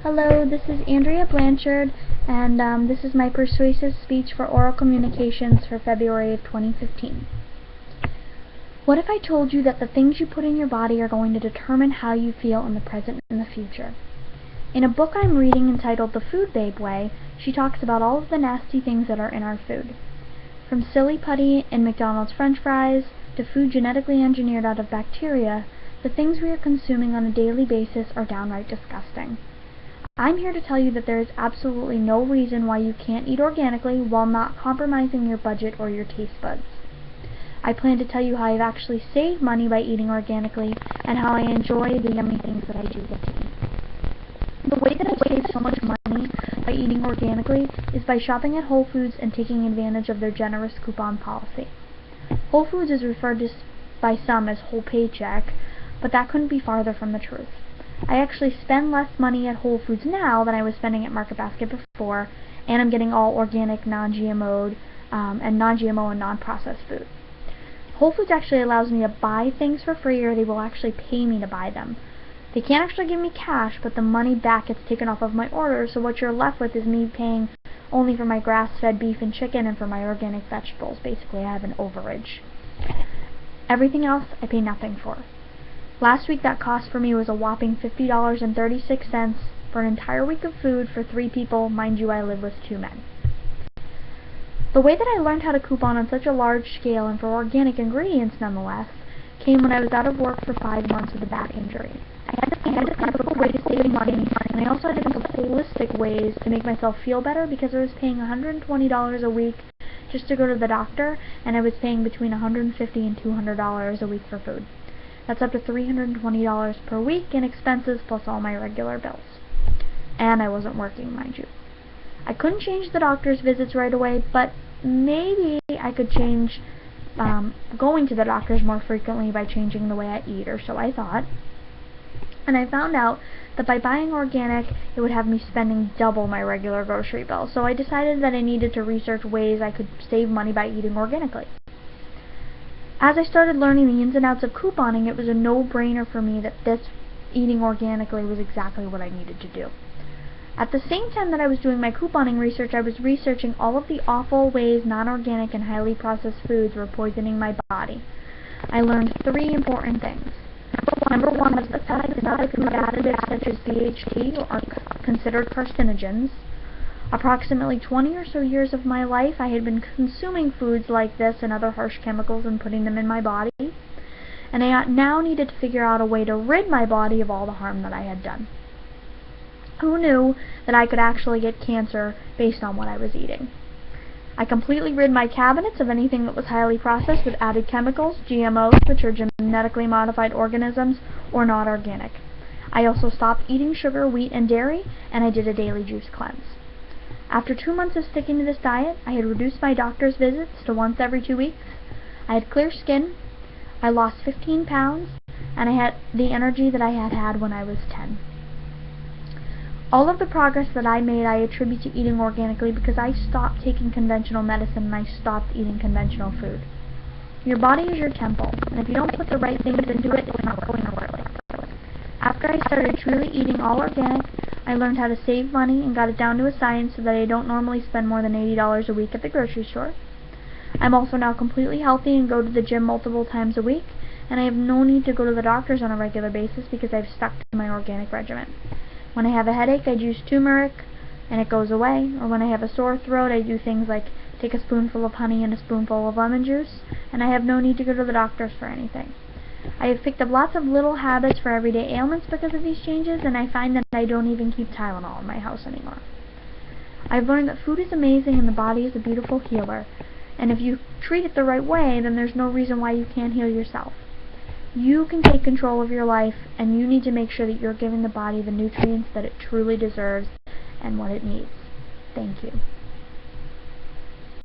Hello, this is Andrea Blanchard, and this is my persuasive speech for oral communications for February of 2015. What if I told you that the things you put in your body are going to determine how you feel in the present and the future? In a book I'm reading entitled The Food Babe Way, she talks about all of the nasty things that are in our food. From silly putty in McDonald's French fries to food genetically engineered out of bacteria, the things we are consuming on a daily basis are downright disgusting. I'm here to tell you that there is absolutely no reason why you can't eat organically while not compromising your budget or your taste buds. I plan to tell you how I've actually saved money by eating organically and how I enjoy the yummy things that I do get to eat. The way that I save so much money by eating organically is by shopping at Whole Foods and taking advantage of their generous coupon policy. Whole Foods is referred to by some as whole paycheck, but that couldn't be farther from the truth. I actually spend less money at Whole Foods now than I was spending at Market Basket before, and I'm getting all organic, non-GMO, and non-processed food. Whole Foods actually allows me to buy things for free, or they will actually pay me to buy them. They can't actually give me cash, but the money back gets taken off of my order, so what you're left with is me paying only for my grass-fed beef and chicken and for my organic vegetables. Basically, I have an overage. Everything else, I pay nothing for. Last week that cost for me was a whopping $50.36 for an entire week of food for 3 people. Mind you, I live with 2 men. The way that I learned how to coupon on such a large scale and for organic ingredients nonetheless came when I was out of work for 5 months with a back injury. I had to think of a way to save money, and I also had to think of holistic ways to make myself feel better because I was paying $120 a week just to go to the doctor, and I was paying between $150 and $200 a week for food. That's up to $320 per week in expenses plus all my regular bills. And I wasn't working, mind you. I couldn't change the doctor's visits right away, but maybe I could change going to the doctors more frequently by changing the way I eat, or so I thought. And I found out that by buying organic, it would have me spending double my regular grocery bill. So I decided that I needed to research ways I could save money by eating organically. As I started learning the ins and outs of couponing, it was a no-brainer for me that eating organically was exactly what I needed to do. At the same time that I was doing my couponing research, I was researching all of the awful ways non-organic and highly processed foods were poisoning my body. I learned 3 important things. Number one was that pesticides and other food additives such as BHT are considered carcinogens. Approximately 20 or so years of my life, I had been consuming foods like this and other harsh chemicals and putting them in my body, and I now needed to figure out a way to rid my body of all the harm that I had done. Who knew that I could actually get cancer based on what I was eating? I completely rid my cabinets of anything that was highly processed with added chemicals, GMOs, which are genetically modified organisms, or not organic. I also stopped eating sugar, wheat, and dairy, and I did a daily juice cleanse. After 2 months of sticking to this diet, I had reduced my doctor's visits to once every 2 weeks. I had clear skin, I lost 15 pounds, and I had the energy that I had had when I was 10. All of the progress that I made I attribute to eating organically because I stopped taking conventional medicine and I stopped eating conventional food. Your body is your temple, and if you don't put the right things into it, it's not going to work. After I started truly eating all organic, I learned how to save money and got it down to a science so that I don't normally spend more than $80 a week at the grocery store. I'm also now completely healthy and go to the gym multiple times a week, and I have no need to go to the doctors on a regular basis because I've stuck to my organic regimen. When I have a headache, I juice turmeric and it goes away, or when I have a sore throat, I do things like take a spoonful of honey and a spoonful of lemon juice, and I have no need to go to the doctors for anything. I have picked up lots of little habits for everyday ailments because of these changes, and I find that I don't even keep Tylenol in my house anymore. I've learned that food is amazing and the body is a beautiful healer, and if you treat it the right way, then there's no reason why you can't heal yourself. You can take control of your life, and you need to make sure that you're giving the body the nutrients that it truly deserves and what it needs. Thank you.